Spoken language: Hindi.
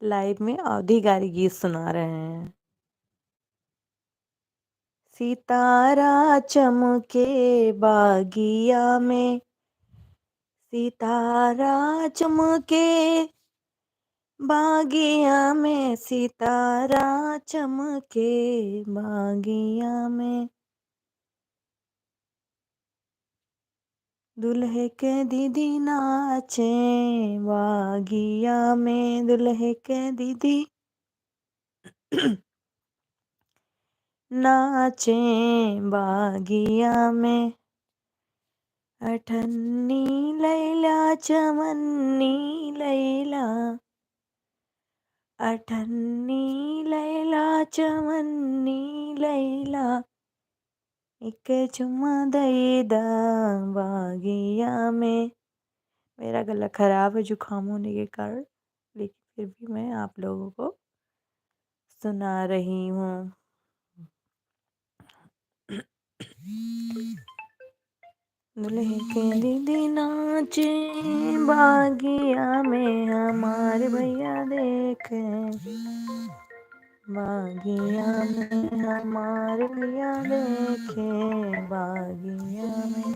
लाइव में अवधिकारी गीत सुना रहे हैं। सितारा चमके बागिया में, सितारा चमके बागिया में, सितारा चमके बागिया में। दुल्हे के दीदी नाचे बागिया में, दुल्हे के दीदी नाचे बागिया में। अठन्नी लैला चवन्नी लैला, अठन्नी लैला चवन्नी लैला, एक चुम्मा दे दा बागिया में। मेरा गला खराब है जुकाम होने के कारण, लेकिन फिर भी मैं आप लोगों को सुना रही हूँ। दुल्हे के दीदी नाचे बागिया में, हमारे भैया देखे बागिया में, हमारे भैया देखे बागिया में।